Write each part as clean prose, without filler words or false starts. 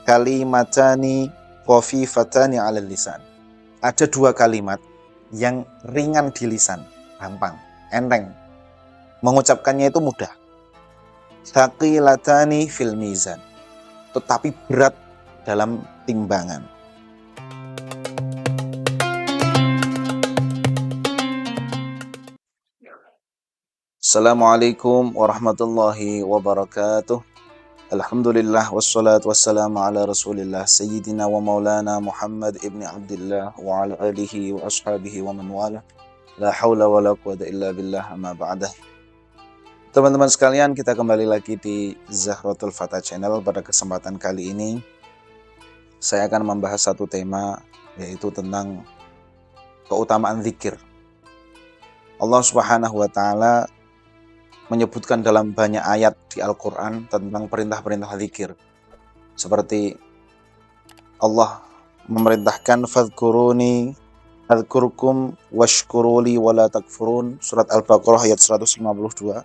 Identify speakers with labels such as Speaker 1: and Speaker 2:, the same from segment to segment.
Speaker 1: kalimatani khafifatani 'alal lisan. Ada dua kalimat yang ringan di lisan, gampang, enteng. Mengucapkannya itu mudah. Thaqilatani fil mizan, tetapi berat dalam timbangan. Assalamualaikum warahmatullahi wabarakatuh. Alhamdulillah wassalatu wassalamu ala rasulillah sayyidina wa maulana Muhammad ibn Abdullah wa ala alihi wa ashabihi wa man wala. La hawla wa la quwata illa billah, amma ba'dah. Teman-teman sekalian, kita kembali lagi di Zahratul Fatah Channel. Pada kesempatan kali ini saya akan membahas satu tema, yaitu tentang keutamaan zikir. Allah Subhanahu wa taala menyebutkan dalam banyak ayat di Al-Quran tentang perintah-perintah zikir. Seperti Allah memerintahkan fadhkuruni adhkurkum washkuruli wala takfurun, surat Al-Baqarah ayat 152.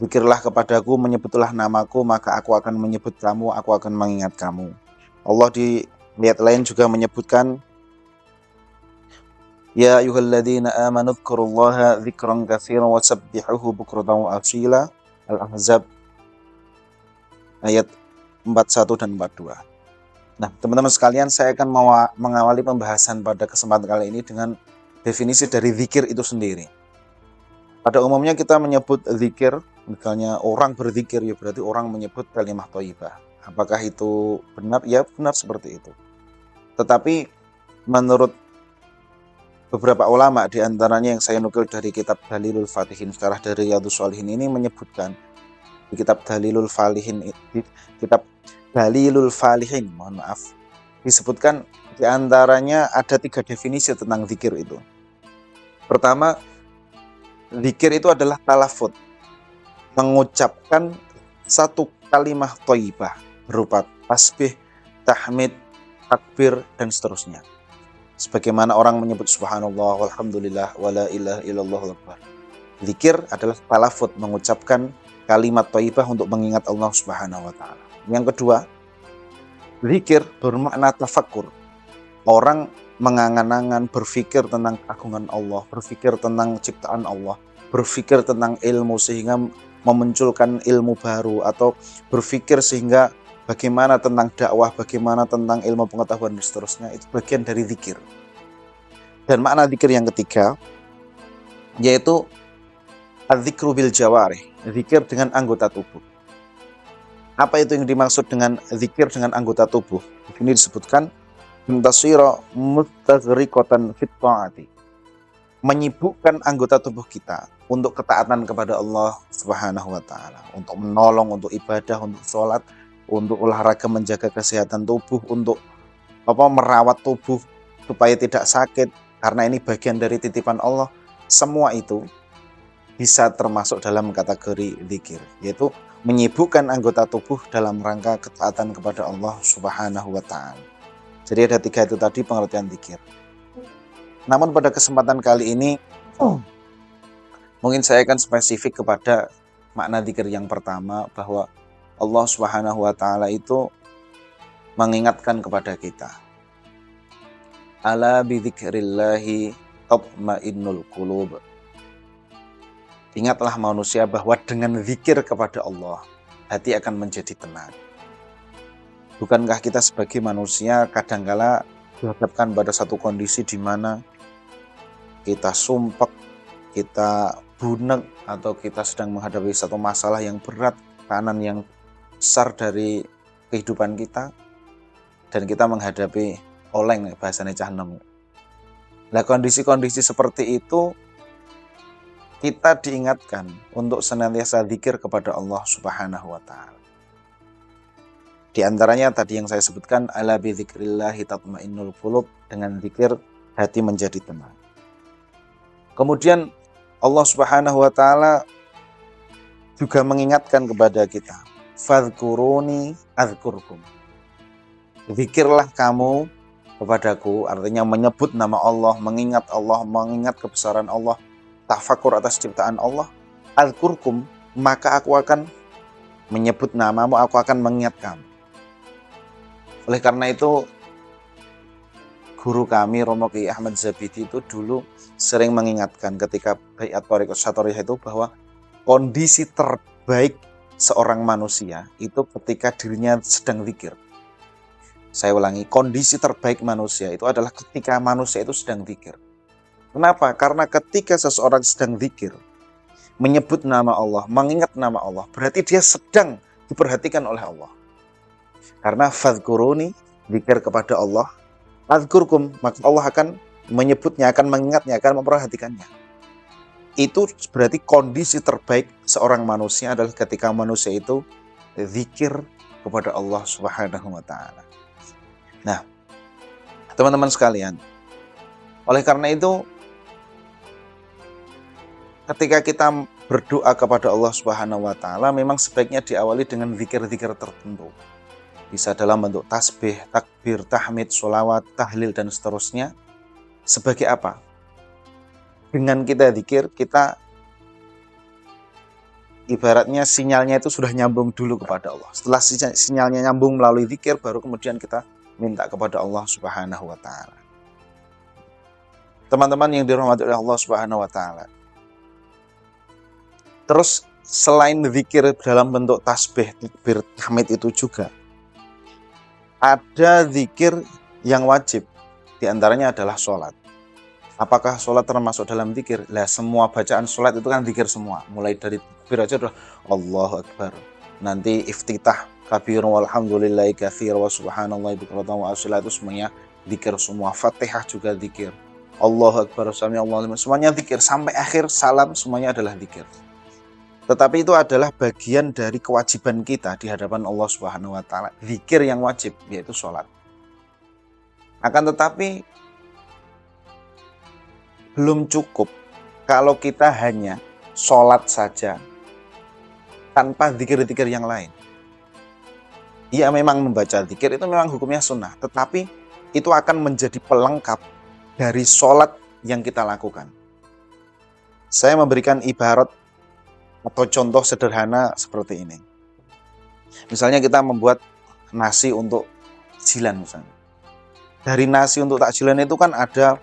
Speaker 1: Zikirlah kepadaku, menyebutlah namaku, maka aku akan menyebut kamu, aku akan mengingat kamu. Allah di ayat lain juga menyebutkan Ya ayyuhalladzina amanu dzkurullaha dzikran katsiran wasabbihuhu bukratan wa asila. Al-Ahzab ayat 41 dan 42. Nah, teman-teman sekalian, saya akan mengawali pembahasan pada kesempatan kali ini dengan definisi dari zikir itu sendiri. Pada umumnya kita menyebut zikir, misalnya orang berzikir, ya berarti orang menyebut kalimah thayyibah. Apakah itu benar? Ya, benar seperti itu. Tetapi menurut beberapa ulama, di antaranya yang saya nukil dari kitab Dalilul Falihin, syarah dari Riyadhus Shalihin, ini menyebutkan di kitab Dalilul Falihin, mohon maaf, disebutkan di antaranya ada 3 definisi tentang zikir itu. Pertama, zikir itu adalah talafut, mengucapkan satu kalimah thayyibah berupa tasbih, tahmid, takbir, dan seterusnya. Sebagaimana orang menyebut subhanallah, walhamdulillah, wala ilaha illallah akbar. Zikir adalah talafut, mengucapkan kalimat thayyibah untuk mengingat Allah Subhanahu wa taala. Yang kedua, zikir bermakna tafakkur. Orang mengangan-angan, berpikir tentang keagungan Allah, berpikir tentang ciptaan Allah, berpikir tentang ilmu sehingga memunculkan ilmu baru, atau berpikir sehingga bagaimana tentang dakwah, bagaimana tentang ilmu pengetahuan dan seterusnya. Itu bagian dari zikir. Dan makna zikir yang ketiga yaitu az-zikru bil jawarih, zikir dengan anggota tubuh. Apa itu yang dimaksud dengan zikir dengan anggota tubuh? Ini disebutkan tasira mustaghriqatan fit ta'ati, menyibukkan anggota tubuh kita untuk ketaatan kepada Allah Subhanahu wa taala, untuk menolong, untuk ibadah, untuk sholat, untuk olahraga, menjaga kesehatan tubuh, untuk merawat tubuh supaya tidak sakit, karena ini bagian dari titipan Allah. Semua itu bisa termasuk dalam kategori zikir, yaitu menyibukkan anggota tubuh dalam rangka ketaatan kepada Allah Subhanahu wa taala. Jadi ada 3 itu tadi pengertian zikir. Namun pada kesempatan kali ini mungkin saya akan spesifik kepada makna zikir yang pertama, bahwa Allah Subhanahu wa taala itu mengingatkan kepada kita. Ala bidzikrillahi tatmainnul qulub. Ingatlah manusia bahwa dengan zikir kepada Allah, hati akan menjadi tenang. Bukankah kita sebagai manusia kadangkala dihadapkan pada satu kondisi di mana kita sumpek, kita bunek, atau kita sedang menghadapi satu masalah yang berat, tekanan yang besar dari kehidupan kita, dan kita menghadapi oleng, bahasanya cah nem. Nah, kondisi-kondisi seperti itu kita diingatkan untuk senantiasa zikir kepada Allah Subhanahu wa taala. Di antaranya tadi yang saya sebutkan, ala bi dzikrillahi tatmainnul qulub, dengan zikir hati menjadi tenang. Kemudian Allah Subhanahu wa taala juga mengingatkan kepada kita, fadhkuruni adhkurkum. Zikirlah kamu kepadaku, artinya menyebut nama Allah, mengingat kebesaran Allah, tafakur atas ciptaan Allah. Adhkurkum, maka aku akan menyebut namamu, aku akan mengingat kamu. Oleh karena itu, guru kami Romo Kiai Ahmad Zabidi itu dulu sering mengingatkan ketika Baiat Thariqat Syathariyah itu bahwa kondisi terbaik seorang manusia itu ketika dirinya sedang zikir. Saya ulangi, kondisi terbaik manusia itu adalah ketika manusia itu sedang zikir. Kenapa? Karena ketika seseorang sedang zikir, menyebut nama Allah, mengingat nama Allah, berarti dia sedang diperhatikan oleh Allah. Karena fadhkuruni, zikir kepada Allah, azkurkum, maka Allah akan menyebutnya, akan mengingatnya, akan memperhatikannya. Itu berarti kondisi terbaik seorang manusia adalah ketika manusia itu zikir kepada Allah Subhanahu wa taala. Nah, teman-teman sekalian, oleh karena itu ketika kita berdoa kepada Allah Subhanahu wa taala memang sebaiknya diawali dengan zikir-zikir tertentu. Bisa dalam bentuk tasbih, takbir, tahmid, sholawat, tahlil, dan seterusnya. Sebagai apa? Dengan kita zikir, kita ibaratnya sinyalnya itu sudah nyambung dulu kepada Allah. Setelah sinyalnya nyambung melalui zikir, baru kemudian kita minta kepada Allah Subhanahu wa taala. Teman-teman yang dirahmati oleh Allah Subhanahu wa taala. Terus selain zikir dalam bentuk tasbih, takbir, tahmid itu juga ada zikir yang wajib, diantaranya adalah sholat. Apakah sholat termasuk dalam zikir? Lah, semua bacaan sholat itu kan zikir semua. Mulai dari takbir aja udah Allahu Akbar. Nanti iftitah kabir walhamdulillahi katsir wa subhanallahi bukratan wa asila, itu semuanya zikir semua. Fatihah juga zikir. Allahu Akbar, sami Allahu liman, semuanya zikir. Sampai akhir salam semuanya adalah zikir. Tetapi itu adalah bagian dari kewajiban kita di hadapan Allah Subhanahu wa taala. Zikir yang wajib yaitu sholat. Akan tetapi belum cukup kalau kita hanya sholat saja tanpa zikir-zikir yang lain. Ya, memang membaca zikir itu memang hukumnya sunnah, tetapi itu akan menjadi pelengkap dari sholat yang kita lakukan. Saya memberikan ibarat atau contoh sederhana seperti ini. Misalnya kita membuat nasi untuk takjilan misalnya. Dari nasi untuk takjilan itu kan ada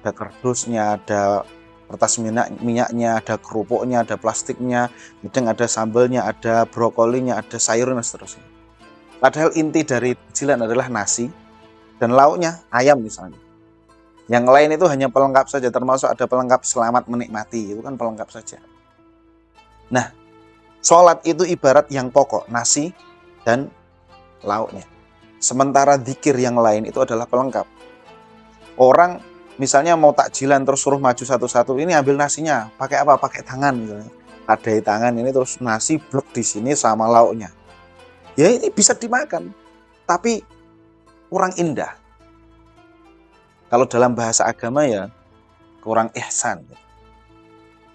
Speaker 1: kardusnya, ada kertas minyaknya, ada kerupuknya, ada plastiknya, kadang ada sambalnya, ada brokolinya, ada sayurnya, dan seterusnya. Padahal inti dari takjilan adalah nasi dan lauknya ayam misalnya. Yang lain itu hanya pelengkap saja, termasuk ada pelengkap selamat menikmati, itu kan pelengkap saja. Nah, sholat itu ibarat yang pokok, nasi dan lauknya. Sementara zikir yang lain itu adalah pelengkap. Orang misalnya mau takjilan terus suruh maju satu-satu, ini ambil nasinya, pakai apa? Pakai tangan misalnya. Adai tangan ini, terus nasi blok di sini sama lauknya. Ya ini bisa dimakan, tapi kurang indah. Kalau dalam bahasa agama ya kurang ihsan.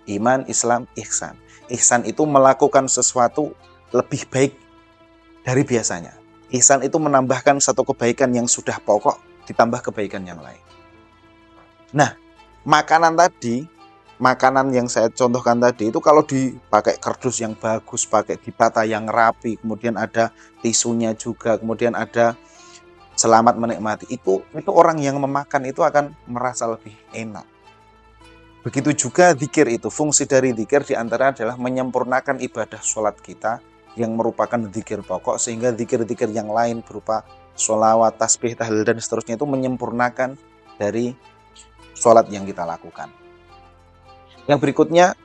Speaker 1: Iman, Islam, ihsan. Ihsan itu melakukan sesuatu lebih baik dari biasanya. Ihsan itu menambahkan satu kebaikan yang sudah pokok ditambah kebaikan yang lain. Nah, makanan yang saya contohkan tadi itu kalau dipakai kardus yang bagus, pakai ditata yang rapi, kemudian ada tisunya juga, kemudian ada selamat menikmati, itu orang yang memakan itu akan merasa lebih enak. Begitu juga zikir itu, fungsi dari zikir diantara adalah menyempurnakan ibadah sholat kita yang merupakan zikir pokok, sehingga zikir-zikir yang lain berupa sholawat, tasbih, tahlil, dan seterusnya itu menyempurnakan dari sholat yang kita lakukan. Yang berikutnya,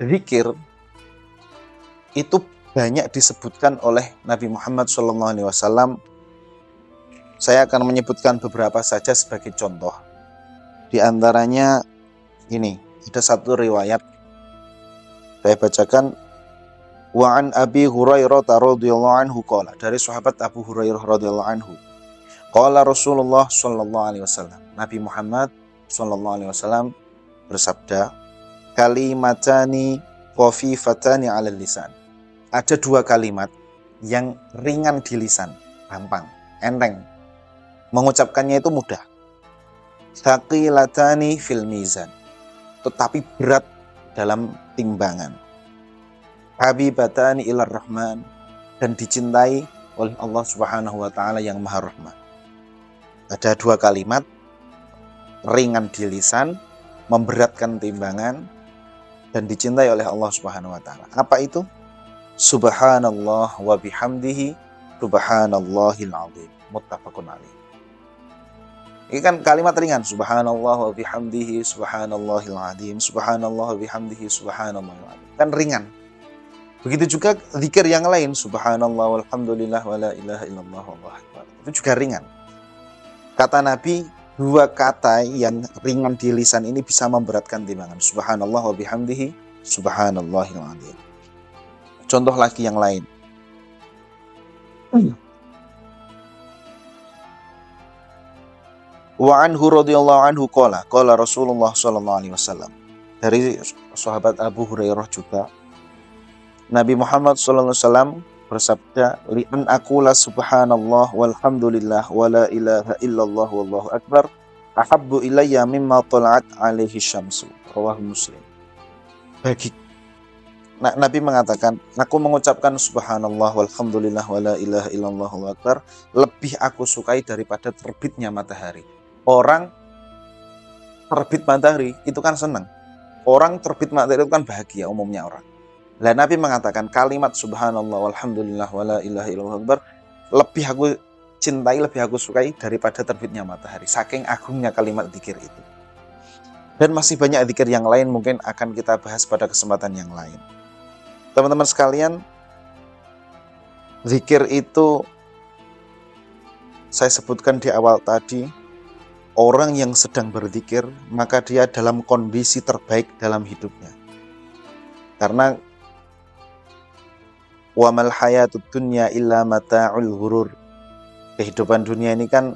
Speaker 1: zikir itu banyak disebutkan oleh Nabi Muhammad SAW. Saya akan menyebutkan beberapa saja sebagai contoh. Di antaranya ini, ada satu riwayat. Saya bacakan. Wa an Abi Hurairah radhiyallahu anhu qala, dari sahabat Abu Hurairah radhiyallahu anhu. Qala Rasulullah sallallahu alaihi wasallam. Nabi Muhammad sallallahu alaihi wasallam bersabda, kalimatani khafifatani 'alal lisan. Ada dua kalimat yang ringan di lisan, gampang, enteng. Mengucapkannya itu mudah. Thaqilatani fil mizan, tetapi berat dalam timbangan. Habibatani ilar rahman, dan dicintai oleh Allah Subhanahu wa taala yang Maha Rahman. Ada 2 kalimat, ringan di lisan, memberatkan timbangan, dan dicintai oleh Allah Subhanahu wa taala. Apa itu? Subhanallah wa bihamdihi subhanallahil azim. Muttafaqun alaih. Ini kan kalimat ringan, subhanallah wa bihamdihi subhanallahil azim, subhanallah wa bihamdihi subhanallahil azim. Kan ringan. Begitu juga zikir yang lain, subhanallah walhamdulillah wa la ilaha illallah wallahu akbar. Itu juga ringan. Kata Nabi, 2 kata yang ringan di lisan ini bisa memberatkan timbangan. Subhanallah wa bihamdihi subhanallahil azim. Contoh lagi yang lain. Wa anhu radhiyallahu anhu qala Rasulullah sallallahu alaihi wasallam. Dari sahabat Abu Hurairah juga, Nabi Muhammad sallallahu alaihi wasallam bersabda, li an aqula subhanallah walhamdulillah wa la ilaha illallah wallahu akbar ahabbu ilayya mimma tala'at alaihi syamsu. Rawahu Muslim. Nabi mengatakan, aku mengucapkan subhanallah walhamdulillah wa la ilaha illallah wallahu akbar lebih aku sukai daripada terbitnya matahari. Orang terbit matahari itu kan senang. Orang terbit matahari itu kan bahagia umumnya orang. Lah Nabi mengatakan kalimat subhanallah walhamdulillah wa la ilaha illallah akbar lebih aku cintai, lebih aku sukai daripada terbitnya matahari. Saking agungnya kalimat zikir itu. Dan masih banyak zikir yang lain mungkin akan kita bahas pada kesempatan yang lain. Teman-teman sekalian, zikir itu saya sebutkan di awal tadi, orang yang sedang berzikir maka dia dalam kondisi terbaik dalam hidupnya. Karena wa mal hayatud dunya illa mata'ul ghurur. Kehidupan dunia ini kan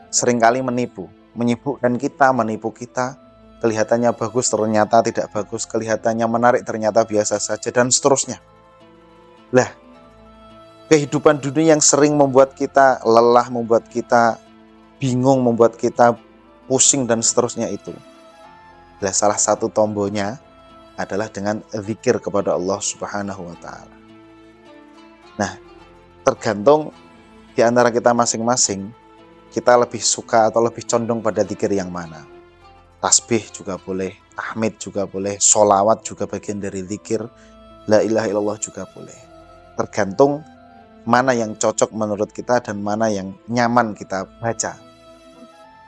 Speaker 1: seringkali menyibukkan kita, menipu kita. Kelihatannya bagus ternyata tidak bagus, kelihatannya menarik ternyata biasa saja, dan seterusnya. Lah, kehidupan dunia yang sering membuat kita lelah, membuat kita bingung, membuat kita pusing dan seterusnya itu. Lah, salah satu tombolnya adalah dengan zikir kepada Allah Subhanahu wa taala. Nah, tergantung di antara kita masing-masing, kita lebih suka atau lebih condong pada zikir yang mana. Tasbih juga boleh, tahmid juga boleh, sholawat juga bagian dari zikir, la ilaha illallah juga boleh. Tergantung mana yang cocok menurut kita dan mana yang nyaman kita baca.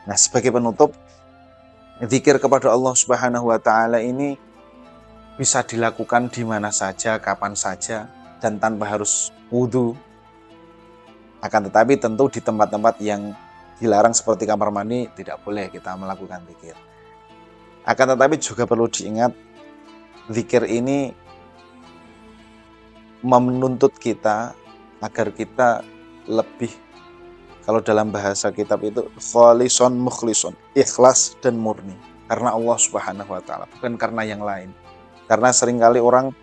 Speaker 1: Nah, sebagai penutup, zikir kepada Allah Subhanahu wa taala ini bisa dilakukan di mana saja, kapan saja, dan tanpa harus wudhu. Akan tetapi tentu di tempat-tempat yang dilarang seperti kamar mandi tidak boleh kita melakukan zikir. Akan tetapi juga perlu diingat, zikir ini menuntut kita agar kita lebih, kalau dalam bahasa kitab itu kholison mukhlison, ikhlas dan murni karena Allah Subhanahu wa taala, bukan karena yang lain. Karena seringkali orang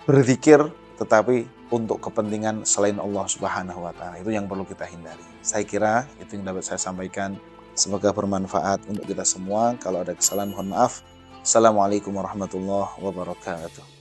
Speaker 1: berzikir tetapi untuk kepentingan selain Allah Subhanahu wa taala. Itu yang perlu kita hindari. Saya kira itu yang dapat saya sampaikan. Semoga bermanfaat untuk kita semua. Kalau ada kesalahan mohon maaf. Assalamualaikum warahmatullahi wabarakatuh.